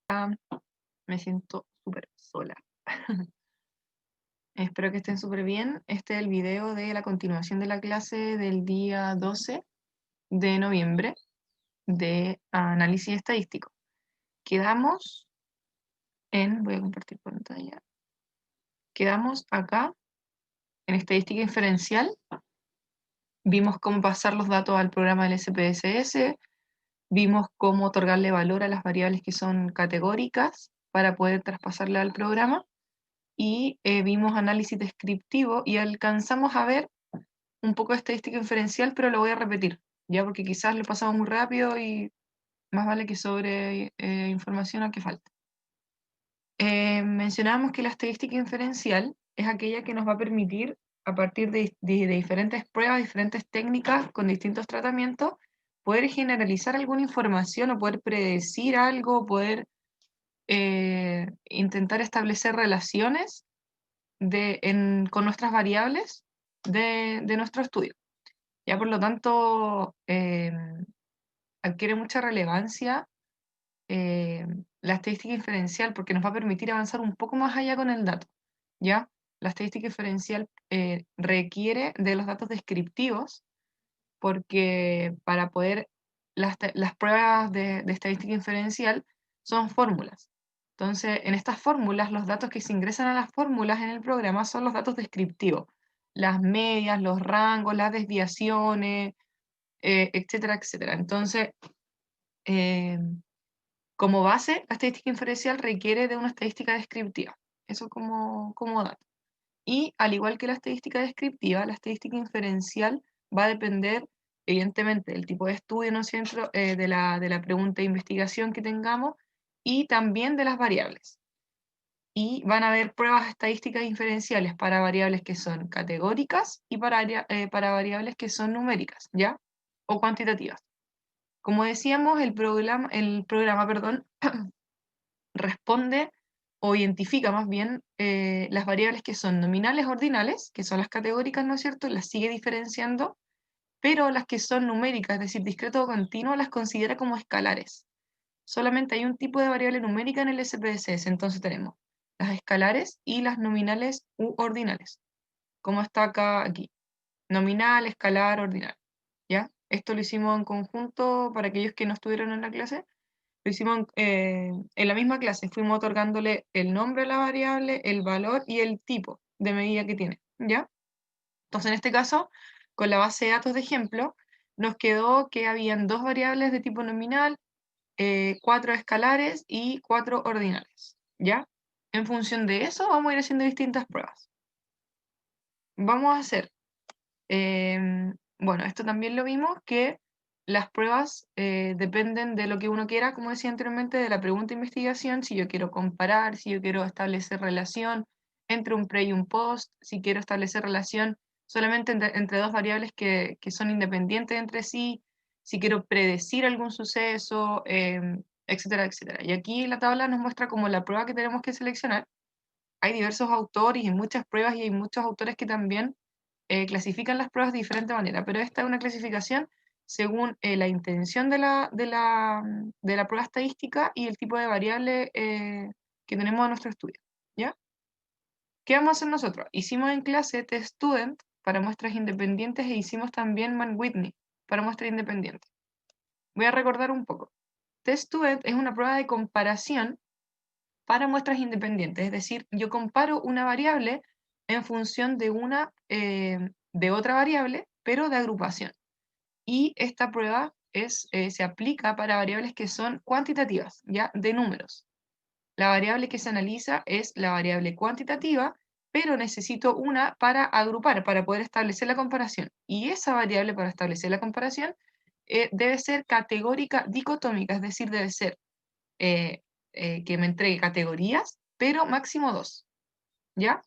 Me siento súper sola. Espero que estén súper bien. Este es el video de la continuación de la clase del día 12 de noviembre de análisis estadístico. Quedamos voy a compartir pantalla. Quedamos acá en estadística inferencial. Vimos cómo pasar los datos al programa del SPSS. Vimos cómo otorgarle valor a las variables que son categóricas para poder traspasarle al programa. Y vimos análisis descriptivo y alcanzamos a ver un poco de estadística inferencial, pero lo voy a repetir, ya porque quizás lo pasamos muy rápido y más vale que sobre información a que falta. Mencionábamos que la estadística inferencial es aquella que nos va a permitir, a partir de diferentes pruebas, diferentes técnicas con distintos tratamientos, poder generalizar alguna información o poder predecir algo, poder intentar establecer relaciones con nuestras variables de nuestro estudio. Ya por lo tanto, adquiere mucha relevancia la estadística inferencial porque nos va a permitir avanzar un poco más allá con el dato. ¿Ya? La estadística inferencial requiere de los datos descriptivos porque para poder, las pruebas de estadística inferencial son fórmulas. Entonces, en estas fórmulas, los datos que se ingresan a las fórmulas en el programa son los datos descriptivos, las medias, los rangos, las desviaciones, etcétera, etcétera. Entonces, eh, como base, la estadística inferencial requiere de una estadística descriptiva. Eso como dato. Y al igual que la estadística descriptiva, la estadística inferencial va a depender, evidentemente, del tipo de estudio, ¿no es cierto?, de la pregunta de investigación que tengamos y también de las variables. Y van a haber pruebas estadísticas inferenciales para variables que son categóricas y para variables que son numéricas, ¿ya? O cuantitativas. Como decíamos, el programa, perdón, responde o identifica más bien las variables que son nominales ordinales, que son las categóricas, ¿no es cierto? Las sigue diferenciando, pero las que son numéricas, es decir, discreto o continuo, las considera como escalares. Solamente hay un tipo de variable numérica en el SPSS, entonces tenemos las escalares y las nominales u ordinales, como está aquí. Nominal, escalar, ordinal. ¿Ya? Esto lo hicimos en conjunto para aquellos que no estuvieron en la clase. Lo hicimos en la misma clase, fuimos otorgándole el nombre a la variable, el valor y el tipo de medida que tiene, ¿ya? Entonces, en este caso, con la base de datos de ejemplo, nos quedó que habían 2 variables de tipo nominal, 4 escalares y 4 ordinales, ¿ya? En función de eso, vamos a ir haciendo distintas pruebas. Vamos a hacer, bueno, esto también lo vimos, que las pruebas dependen de lo que uno quiera, como decía anteriormente, de la pregunta de investigación, si yo quiero comparar, si yo quiero establecer relación entre un pre y un post, si quiero establecer relación solamente entre 2 variables que son independientes entre sí, si quiero predecir algún suceso, etcétera, etcétera. Y aquí la tabla nos muestra como la prueba que tenemos que seleccionar. Hay diversos autores y muchas pruebas y hay muchos autores que también clasifican las pruebas de diferente manera, pero esta es una clasificación según la intención de la prueba estadística y el tipo de variable que tenemos en nuestro estudio, ¿ya? ¿Qué vamos a hacer nosotros? Hicimos en clase Test Student para muestras independientes e hicimos también Mann-Whitney para muestras independientes. Voy a recordar un poco. Test Student es una prueba de comparación para muestras independientes, es decir, yo comparo una variable en función de otra variable, pero de agrupación. Y esta prueba se aplica para variables que son cuantitativas, ya de números. La variable que se analiza es la variable cuantitativa, pero necesito una para agrupar, para poder establecer la comparación. Y esa variable para establecer la comparación debe ser categórica dicotómica, es decir, debe ser eh, que me entregue categorías, pero máximo 2, ¿ya?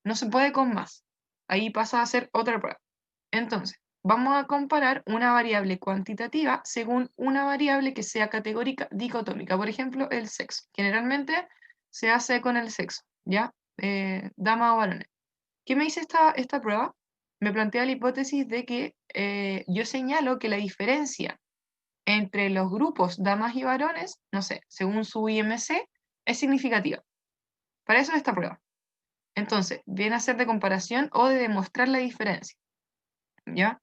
No se puede con más. Ahí pasa a ser otra prueba. Entonces, vamos a comparar una variable cuantitativa según una variable que sea categórica dicotómica. Por ejemplo, el sexo. Generalmente se hace con el sexo, ¿ya? Damas o varones. ¿Qué me dice esta prueba? Me plantea la hipótesis de que yo señalo que la diferencia entre los grupos damas y varones, no sé, según su IMC, es significativa. Para eso es esta prueba. Entonces, viene a ser de comparación o de demostrar la diferencia, ¿ya?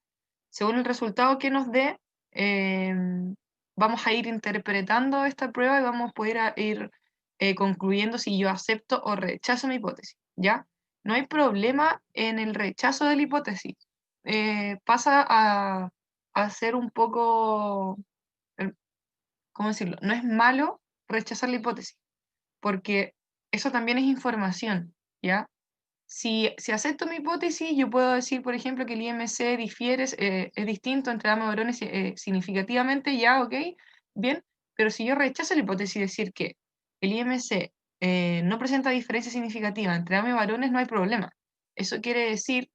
Según el resultado que nos dé, vamos a ir interpretando esta prueba y vamos a poder ir concluyendo si yo acepto o rechazo mi hipótesis, ¿ya? No hay problema en el rechazo de la hipótesis. Pasa a ser un poco, ¿cómo decirlo? No es malo rechazar la hipótesis, porque eso también es información, ¿ya? Si acepto mi hipótesis, yo puedo decir, por ejemplo, que el IMC difiere, es distinto entre damas y varones significativamente, ya, ok, bien, pero si yo rechazo la hipótesis y decir que el IMC no presenta diferencia significativa entre damas y varones, no hay problema. Eso quiere decir,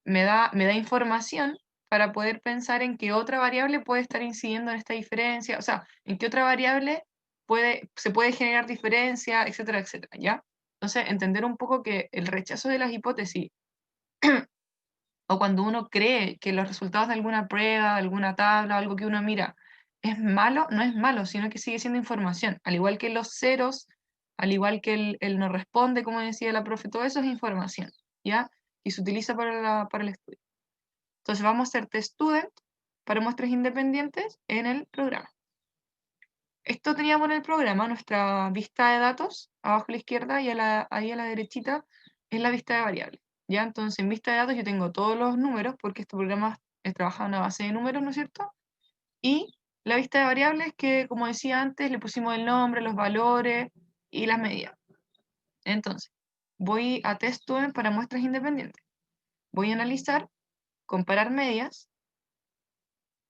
me da información para poder pensar en qué otra variable puede estar incidiendo en esta diferencia, o sea, en qué otra variable se puede generar diferencia, etcétera, etcétera, ¿ya? Entonces, entender un poco que el rechazo de las hipótesis o cuando uno cree que los resultados de alguna prueba, alguna tabla, algo que uno mira, es malo, no es malo, sino que sigue siendo información. Al igual que los ceros, al igual que el no responde, como decía la profe, todo eso es información, ¿ya? Y se utiliza para el estudio. Entonces, vamos a hacer test student para muestras independientes en el programa. Esto teníamos en el programa, nuestra vista de datos, abajo a la izquierda y ahí a la derechita es la vista de variables. ¿Ya? Entonces, en vista de datos yo tengo todos los números, porque este programa trabaja en una base de números, ¿no es cierto? Y la vista de variables que, como decía antes, le pusimos el nombre, los valores y las medidas. Entonces, voy a test student para muestras independientes. Voy a analizar, comparar medias,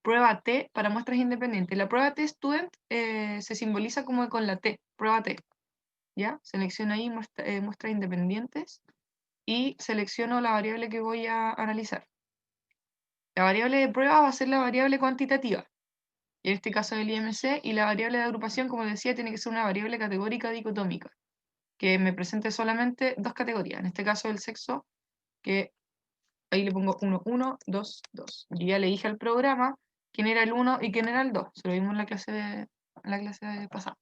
prueba T para muestras independientes. La prueba T student se simboliza como con la T, prueba T. ¿Ya? Selecciono ahí muestras independientes y selecciono la variable que voy a analizar. La variable de prueba va a ser la variable cuantitativa, y en este caso del IMC, y la variable de agrupación, como decía, tiene que ser una variable categórica dicotómica, que me presente solamente dos categorías, en este caso el sexo, que ahí le pongo 1, 1, 2, 2. Yo ya le dije al programa quién era el 1 y quién era el 2, se lo vimos en la clase pasada.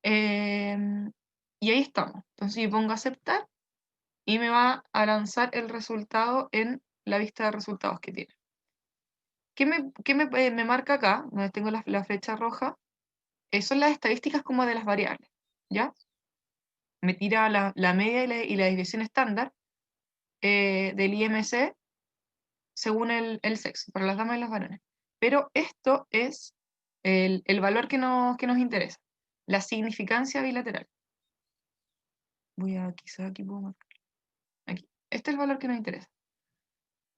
Y ahí estamos. Entonces yo pongo aceptar y me va a lanzar el resultado en la vista de resultados que tiene. ¿Qué me marca acá? Donde tengo la flecha roja. Son las estadísticas como de las variables, ¿ya? Me tira la media y la desviación estándar del IMC según el sexo, para las damas y los varones. Pero esto es el valor que nos interesa, la significancia bilateral. Quizá aquí puedo marcar. Aquí. Este es el valor que nos interesa.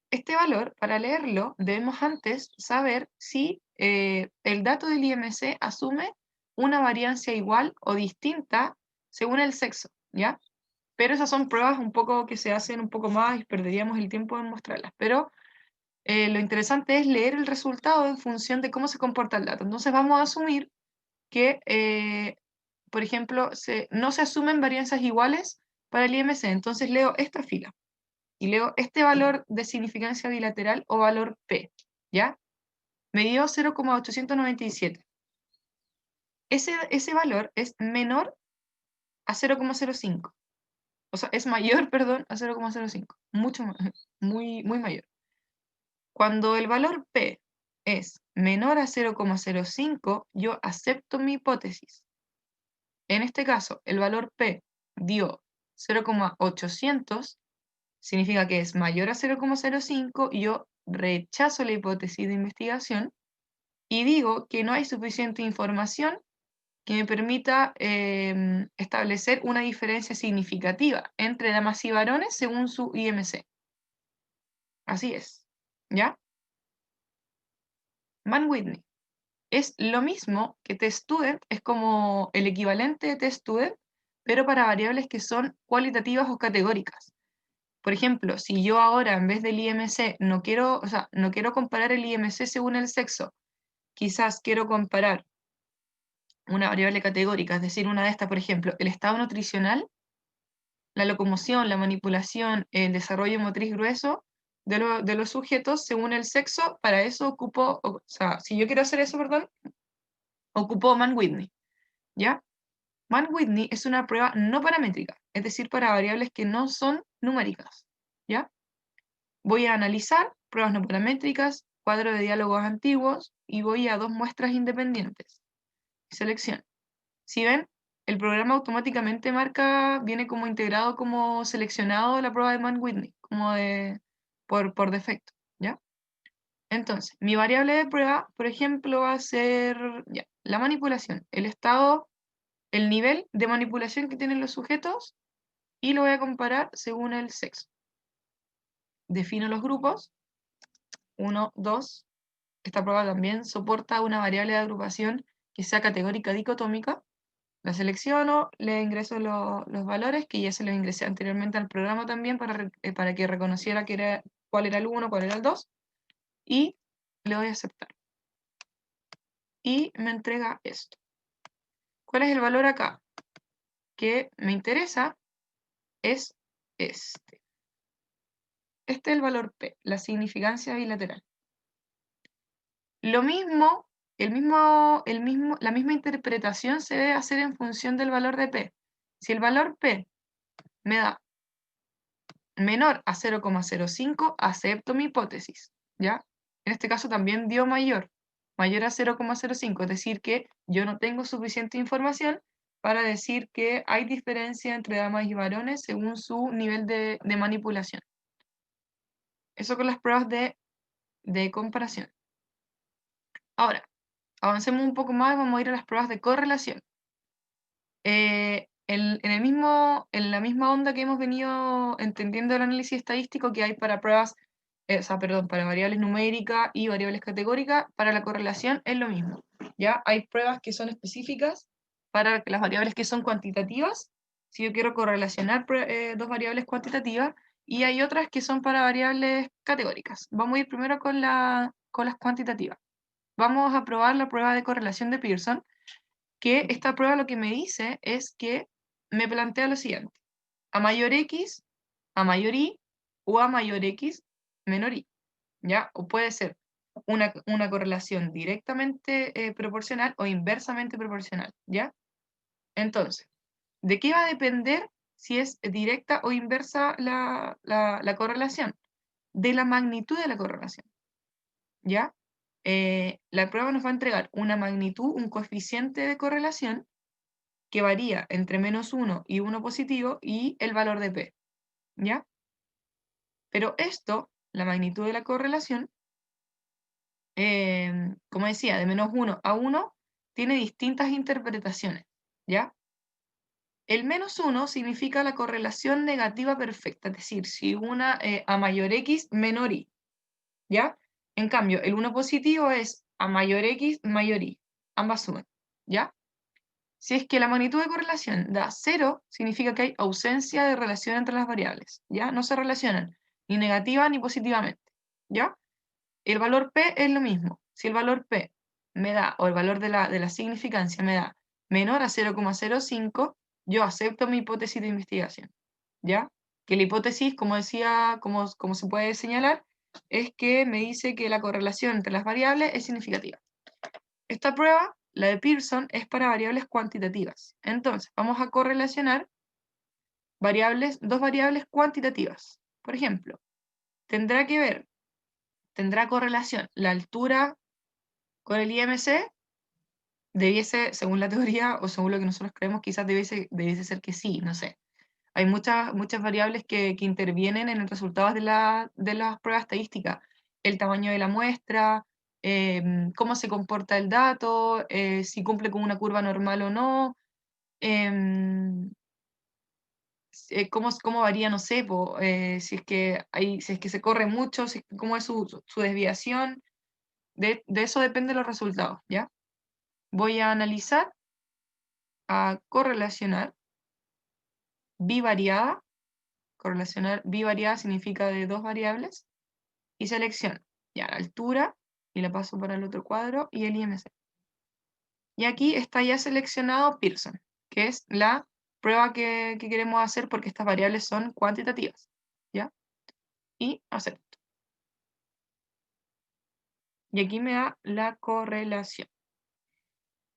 Este valor, para leerlo, debemos antes saber si el dato del IMC asume una variancia igual o distinta según el sexo, ¿ya? Pero esas son pruebas un poco que se hacen un poco más y perderíamos el tiempo en mostrarlas. Pero lo interesante es leer el resultado en función de cómo se comporta el dato. Entonces vamos a asumir que, por ejemplo, no se asumen varianzas iguales para el IMC. Entonces leo esta fila y leo este valor de significancia bilateral o valor P, ¿ya? Me dio 0,897. Ese valor es menor a 0,05. O sea, es mayor, perdón, a 0,05. Mucho más, muy, muy mayor. Cuando el valor P es menor a 0,05, yo acepto mi hipótesis. En este caso, el valor P dio 0,800, significa que es mayor a 0,05 y yo rechazo la hipótesis de investigación y digo que no hay suficiente información que me permita establecer una diferencia significativa entre damas y varones según su IMC. Así es, ¿ya? Mann-Whitney. Es lo mismo que test-student, es como el equivalente de test-student, pero para variables que son cualitativas o categóricas. Por ejemplo, si yo ahora en vez del IMC no quiero comparar el IMC según el sexo, quizás quiero comparar una variable categórica, es decir, una de estas, por ejemplo, el estado nutricional, la locomoción, la manipulación, el desarrollo motriz grueso, de los sujetos según el sexo. Para eso ocupo, o sea, si yo quiero hacer eso, perdón, ocupo Mann-Whitney, ¿ya? Mann-Whitney es una prueba no paramétrica, es decir, para variables que no son numéricas, ¿ya? Voy a analizar pruebas no paramétricas, cuadro de diálogos antiguos y voy a 2 muestras independientes. Selección. Si ven, el programa automáticamente marca, viene como integrado, como seleccionado la prueba de Mann-Whitney, como por defecto, ¿ya? Entonces, mi variable de prueba, por ejemplo, va a ser ya, la manipulación, el estado, el nivel de manipulación que tienen los sujetos y lo voy a comparar según el sexo. Defino los grupos, 1, 2. Esta prueba también soporta una variable de agrupación que sea categórica dicotómica. La selecciono, le ingreso los valores, que ya se los ingresé anteriormente al programa también para que reconociera cuál era el 1, cuál era el 2, y le doy a aceptar. Y me entrega esto. ¿Cuál es el valor acá? Que me interesa es este. Este es el valor P, la significancia bilateral. Lo mismo, la misma interpretación se debe hacer en función del valor de P. Si el valor P me da menor a 0,05, acepto mi hipótesis, ¿ya? En este caso también dio mayor a 0,05, es decir, que yo no tengo suficiente información para decir que hay diferencia entre damas y varones según su nivel de manipulación. Eso con las pruebas de comparación. Ahora, avancemos un poco más y vamos a ir a las pruebas de correlación. En la misma onda que hemos venido entendiendo el análisis estadístico que hay para pruebas, para variables numéricas y variables categóricas, para la correlación es lo mismo. ¿Ya? Hay pruebas que son específicas para las variables que son cuantitativas, si yo quiero correlacionar dos variables cuantitativas, y hay otras que son para variables categóricas. Vamos a ir primero con las cuantitativas. Vamos a probar la prueba de correlación de Pearson, que esta prueba lo que me dice es que me plantea lo siguiente: a mayor X, a mayor Y, o a mayor X, menor Y, ¿ya? O puede ser una correlación directamente proporcional o inversamente proporcional, ¿ya? Entonces, ¿de qué va a depender si es directa o inversa la correlación? De la magnitud de la correlación, ¿ya? La prueba nos va a entregar una magnitud, un coeficiente de correlación que varía entre -1 y 1 positivo y el valor de P, ¿ya? Pero esto, la magnitud de la correlación, como decía, de -1 a 1, tiene distintas interpretaciones, ¿ya? El -1 significa la correlación negativa perfecta, es decir, si una a mayor X, menor Y, ¿ya? En cambio, el 1 positivo es a mayor X, mayor Y, ambas suman, ¿ya? Si es que la magnitud de correlación da 0, significa que hay ausencia de relación entre las variables, ¿ya? No se relacionan ni negativa ni positivamente, ¿ya? El valor P es lo mismo. Si el valor P me da, o el valor de la significancia me da menor a 0,05, yo acepto mi hipótesis de investigación, ¿ya? Que la hipótesis, como decía, como se puede señalar, es que me dice que la correlación entre las variables es significativa. Esta prueba, la de Pearson, es para variables cuantitativas. Entonces, vamos a correlacionar dos variables cuantitativas. Por ejemplo, tendrá correlación la altura con el IMC. Debiese, según la teoría o según lo que nosotros creemos, quizás debiese ser que sí, no sé. Hay muchas variables que intervienen en el resultado de las pruebas estadísticas. El tamaño de la muestra, cómo se comporta el dato, si cumple con una curva normal o no, cómo varía, no sé, si es que se corre mucho, cómo es su desviación. De eso dependen los resultados, ¿ya? Voy a analizar, a correlacionar bivariada. Correlacionar bivariada significa de dos variables. Y selecciono ya la altura y la paso para el otro cuadro y el IMC. Y aquí está ya seleccionado Pearson, que es la prueba que queremos hacer porque estas variables son cuantitativas, ¿ya? Y acepto. Y aquí me da la correlación.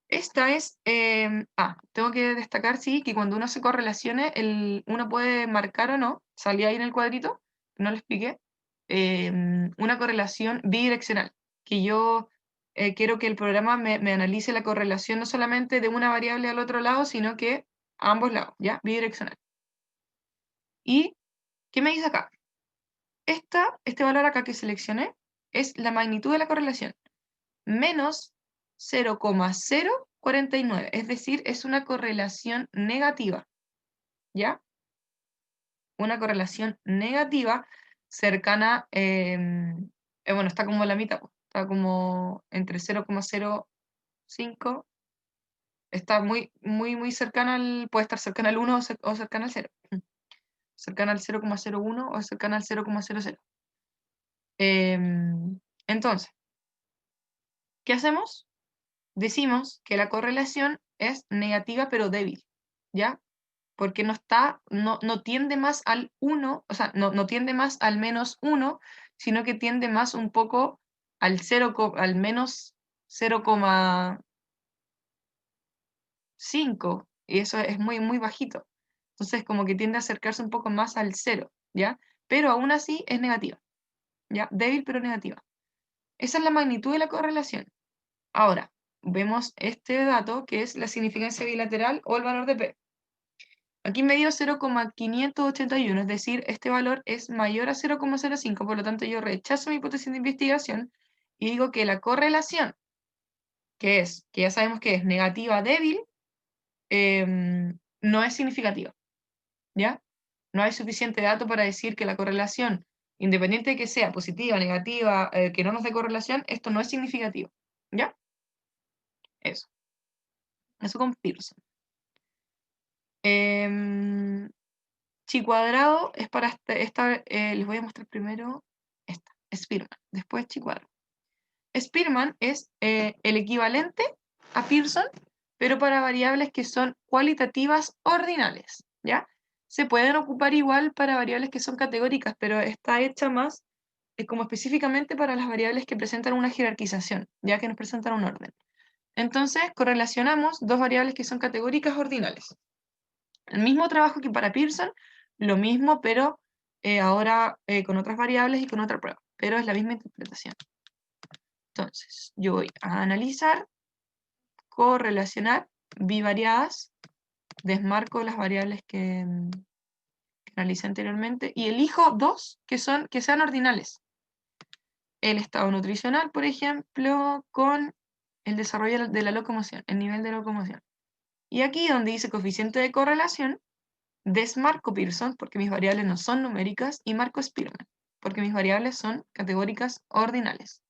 Esta es, tengo que destacar, sí, que cuando uno hace correlaciones, uno puede marcar o no, salía ahí en el cuadrito, no lo expliqué, una correlación bidireccional, que yo quiero que el programa me analice la correlación no solamente de una variable al otro lado, sino que a ambos lados, ¿ya? Bidireccional. ¿Y qué me dice acá? Este valor acá que seleccioné es la magnitud de la correlación, menos 0,049, es decir, es una correlación negativa, ¿ya? Una correlación negativa cercana, bueno, está como la mitad, está como entre 0,05, está muy, muy, muy cercana puede estar cercana al 1 o cercana al 0, cercana al 0,01 o cercana al 0,00. Entonces, ¿qué hacemos? Decimos que la correlación es negativa pero débil, ¿ya? Porque no tiende más al 1, o sea, no tiende más al menos 1, sino que tiende más un poco al 0, al menos 0,5, y eso es muy, muy bajito. Entonces, como que tiende a acercarse un poco más al 0, ¿ya? Pero aún así es negativa, ¿ya? Débil pero negativa. Esa es la magnitud de la correlación. Ahora, vemos este dato que es la significancia bilateral o el valor de P. Aquí me dio 0,581, es decir, este valor es mayor a 0,05, por lo tanto yo rechazo mi hipótesis de investigación y digo que la correlación, que ya sabemos que es negativa débil, no es significativa, ¿ya? No hay suficiente dato para decir que la correlación, independiente de que sea positiva, negativa, que no nos dé correlación, esto no es significativo, ¿ya? Eso. Eso con Pearson. Chi cuadrado es para les voy a mostrar primero esta, Spearman, después chi cuadrado. Spearman es el equivalente a Pearson, pero para variables que son cualitativas ordinales, ¿ya? Se pueden ocupar igual para variables que son categóricas, pero está hecha más como específicamente para las variables que presentan una jerarquización, ya que nos presentan un orden. Entonces, correlacionamos dos variables que son categóricas ordinales. El mismo trabajo que para Pearson, lo mismo, pero ahora con otras variables y con otra prueba, pero es la misma interpretación. Entonces, yo voy a analizar, correlacionar bivariadas, desmarco las variables que analicé anteriormente y elijo dos que sean ordinales. El estado nutricional, por ejemplo, con el desarrollo de la locomoción, el nivel de locomoción. Y aquí donde dice coeficiente de correlación, desmarco Pearson porque mis variables no son numéricas y marco Spearman porque mis variables son categóricas ordinales.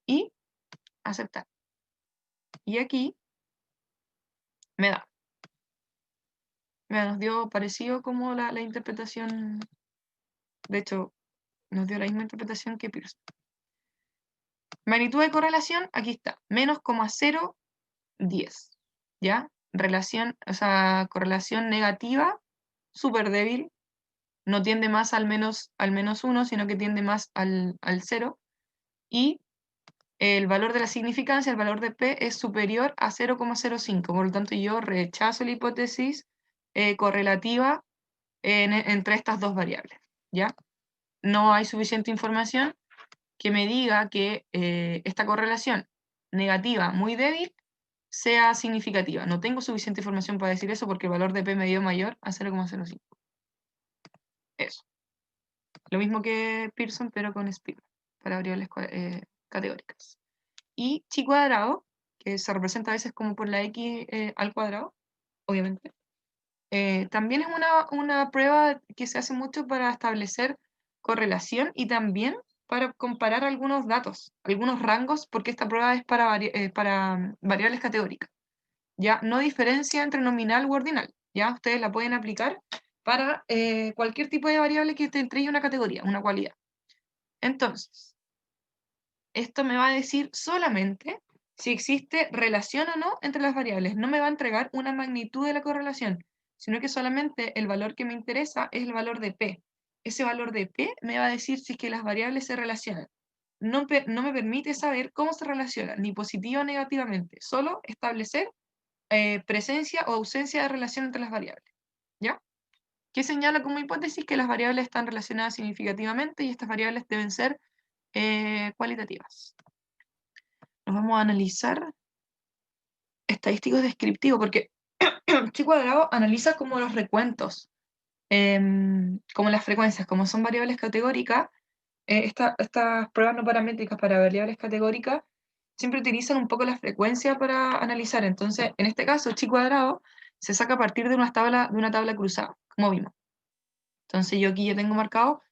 Y aceptar. Y aquí me nos dio parecido como la interpretación, de hecho, nos dio la misma interpretación que Pearson. Magnitud de correlación, aquí está, menos 0,10, ¿ya? Relación, o sea, correlación negativa, súper débil, no tiende más al menos 1, sino que tiende más al 0, y el valor de la significancia, el valor de P, es superior a 0,05, por lo tanto yo rechazo la hipótesis correlativa entre estas dos variables, ¿ya? No hay suficiente información que me diga que esta correlación negativa muy débil sea significativa. No tengo suficiente información para decir eso porque el valor de P me dio mayor a 0,05. Eso. Lo mismo que Pearson, pero con Spearman, para variables categóricas. Y chi cuadrado, que se representa a veces como por la x al cuadrado, obviamente. También es una prueba que se hace mucho para establecer correlación y también para comparar algunos datos, algunos rangos, porque esta prueba es para variables categóricas. Ya no diferencia entre nominal u ordinal. Ya ustedes la pueden aplicar para cualquier tipo de variable que te entregue una categoría, una cualidad. Entonces, esto me va a decir solamente si existe relación o no entre las variables. No me va a entregar una magnitud de la correlación, sino que solamente el valor que me interesa es el valor de P. Ese valor de P me va a decir si es que las variables se relacionan. no me permite saber cómo se relacionan, ni positiva o negativamente, solo establecer presencia o ausencia de relación entre las variables, ¿ya? Que señala como hipótesis que las variables están relacionadas significativamente y estas variables deben ser cualitativas. Nos vamos a analizar estadísticos descriptivos, porque chi cuadrado analiza como los recuentos, como las frecuencias, como son variables categóricas. Estas pruebas no paramétricas para variables categóricas siempre utilizan un poco la frecuencia para analizar. Entonces, en este caso, chi cuadrado se saca a partir de una tabla cruzada, como vimos. Entonces, yo aquí ya tengo marcado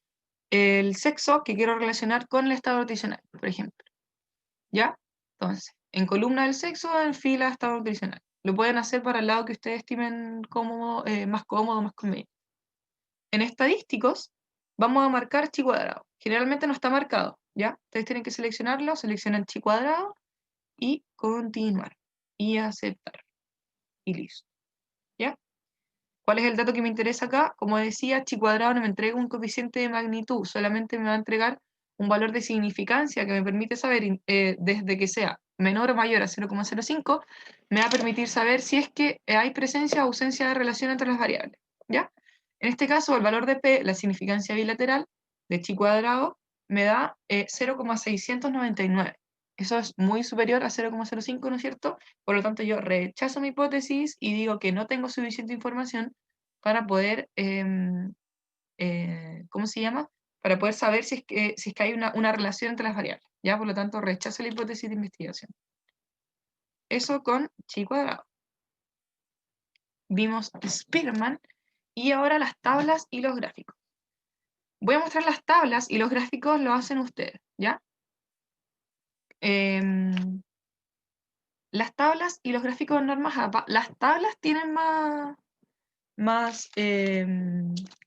el sexo que quiero relacionar con el estado nutricional, por ejemplo. ¿Ya? Entonces, en columna del sexo, en fila estado nutricional. Lo pueden hacer para el lado que ustedes estimen cómodo, más cómodo, más conveniente. En estadísticos, vamos a marcar chi cuadrado. Generalmente no está marcado, ¿ya? Ustedes tienen que seleccionarlo, seleccionan chi cuadrado y continuar. Y aceptar. Y listo. ¿Ya? ¿Cuál es el dato que me interesa acá? Como decía, chi cuadrado no me entrega un coeficiente de magnitud, solamente me va a entregar un valor de significancia que me permite saber, desde que sea menor o mayor a 0,05, me va a permitir saber si es que hay presencia o ausencia de relación entre las variables, ¿ya? En este caso, el valor de P, la significancia bilateral de chi cuadrado, me da 0,699. Eso es muy superior a 0,05, ¿no es cierto? Por lo tanto, yo rechazo mi hipótesis y digo que no tengo suficiente información para poder, ¿cómo se llama? Para poder saber si es que hay una relación entre las variables. ¿Ya? Por lo tanto, rechazo la hipótesis de investigación. Eso con chi cuadrado. Vimos Spearman y ahora las tablas y los gráficos. Voy a mostrar las tablas y los gráficos lo hacen ustedes, ¿ya? Las tablas y los gráficos de normas APA, las tablas tienen más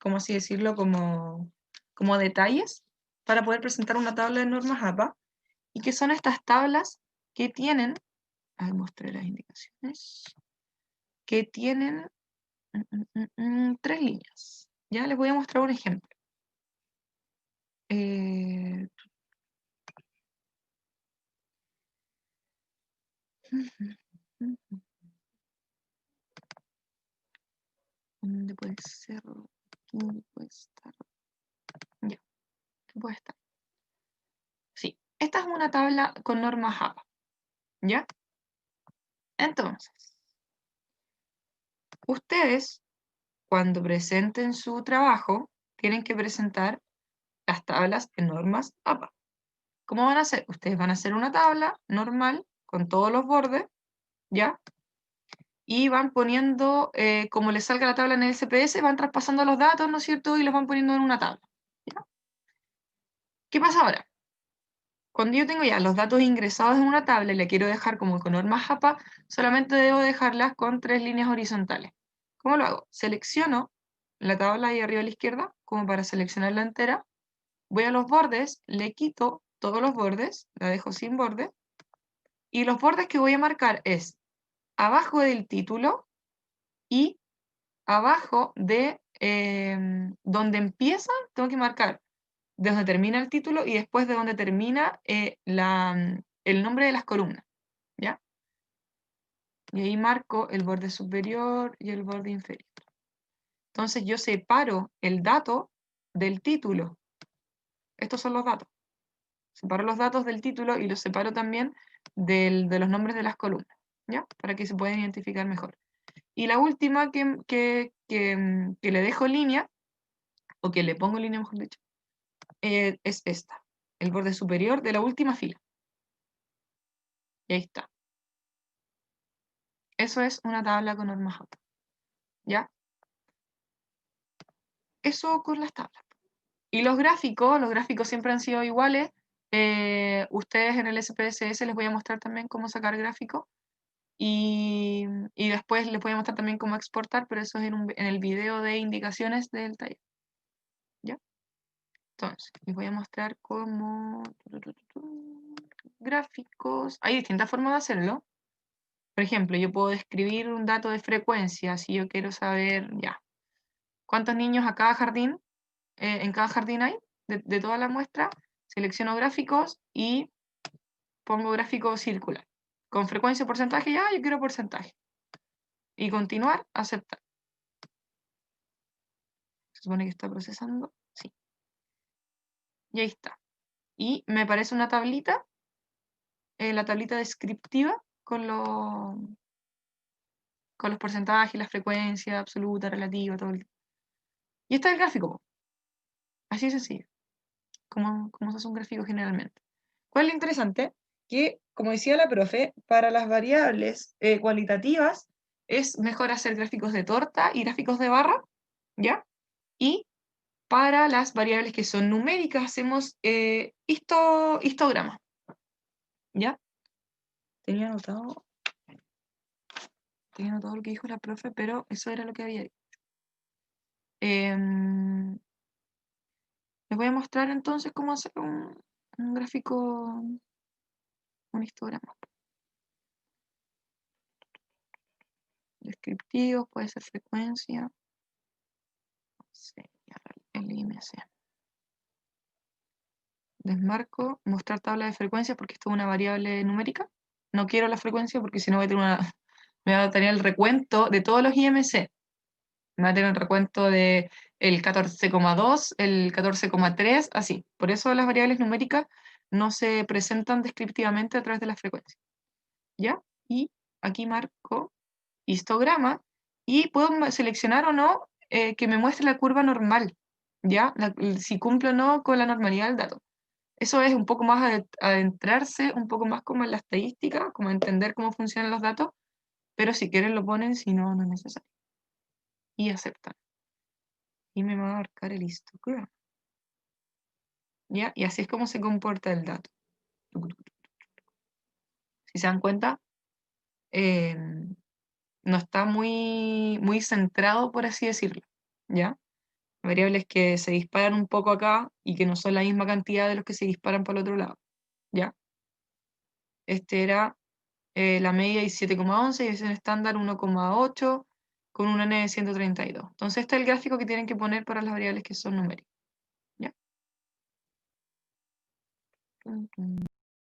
¿cómo así decirlo? Como detalles para poder presentar una tabla de normas APA. ¿Y qué son estas tablas que tienen? Ahí mostré las indicaciones. Que tienen 3 líneas. Ya les voy a mostrar un ejemplo. ¿Dónde puede ser? ¿Dónde puede estar? Ya, ¿qué puede estar? Sí, esta es una tabla con normas APA, ¿ya? Entonces, ustedes, cuando presenten su trabajo, tienen que presentar las tablas en normas APA. ¿Cómo van a hacer? Ustedes van a hacer una tabla normal con todos los bordes, ¿ya? Y van poniendo, como les salga la tabla en el SPS, van traspasando los datos, ¿no es cierto? Y los van poniendo en una tabla, ¿ya? ¿Qué pasa ahora? Cuando yo tengo ya los datos ingresados en una tabla y la quiero dejar como con normas APA, solamente debo dejarlas con 3 líneas horizontales. ¿Cómo lo hago? Selecciono la tabla ahí arriba a la izquierda, como para seleccionarla entera. Voy a los bordes, le quito todos los bordes, la dejo sin borde. Y los bordes que voy a marcar es abajo del título y abajo de donde empieza, tengo que marcar de donde termina el título y después de donde termina el nombre de las columnas, ¿ya? Y ahí marco el borde superior y el borde inferior. Entonces yo separo el dato del título. Estos son los datos. Separo los datos del título y los separo también de los nombres de las columnas, ¿ya? Para que se puedan identificar mejor. Y la última que le dejo línea, o que le pongo línea, mejor dicho, es esta, el borde superior de la última fila. Y ahí está. Eso es una tabla con normas APA, ¿ya? Eso con las tablas. Y los gráficos siempre han sido iguales. Ustedes en el SPSS les voy a mostrar también cómo sacar gráficos. Y después les voy a mostrar también cómo exportar, pero eso es en el video de indicaciones del taller. ¿Ya? Entonces, les voy a mostrar cómo... Gráficos. Hay distintas formas de hacerlo. Por ejemplo, yo puedo describir un dato de frecuencia, si yo quiero saber, ya, cuántos niños a cada jardín, en cada jardín hay, de toda la muestra, selecciono gráficos y pongo gráfico circular. Con frecuencia porcentaje, ya, yo quiero porcentaje. Y continuar, aceptar. Se supone que está procesando. Sí. Y ahí está. Y me aparece una tablita, la tablita descriptiva con los porcentajes, la frecuencia absoluta, relativa, todo. Y está el gráfico. Así de sencillo. Como se hace un gráfico generalmente. ¿Cuál es lo interesante? Que, como decía la profe, para las variables cualitativas es mejor hacer gráficos de torta y gráficos de barra, ¿ya? Y para las variables que son numéricas hacemos histograma, ¿ya? Tenía anotado lo que dijo la profe, pero eso era lo que había dicho. Les voy a mostrar entonces cómo hacer un gráfico, un histograma. Descriptivo, puede ser frecuencia. El IMC. Desmarco, mostrar tabla de frecuencias porque esto es una variable numérica. No quiero la frecuencia porque si no me va a tener el recuento de todos los IMC. Me va a tener el recuento de el 14,2, el 14,3, así. Por eso las variables numéricas no se presentan descriptivamente a través de la frecuencia. ¿Ya? Y aquí marco histograma y puedo seleccionar o no que me muestre la curva normal, ¿ya? Si cumple o no con la normalidad del dato. Eso es un poco más adentrarse, un poco más como en la estadística, como entender cómo funcionan los datos, pero si quieren lo ponen, si no, no es necesario. Y aceptan. Y me va a marcar el histogram. ¿Ya? Y así es como se comporta el dato. Si se dan cuenta, no está muy centrado, por así decirlo. ¿Ya? Variables que se disparan un poco acá y que no son la misma cantidad de los que se disparan por el otro lado. ¿Ya? Este era la media 17,11 y es el estándar 1,8 con un N de 132. Entonces este es el gráfico que tienen que poner para las variables que son numéricas. ¿Ya?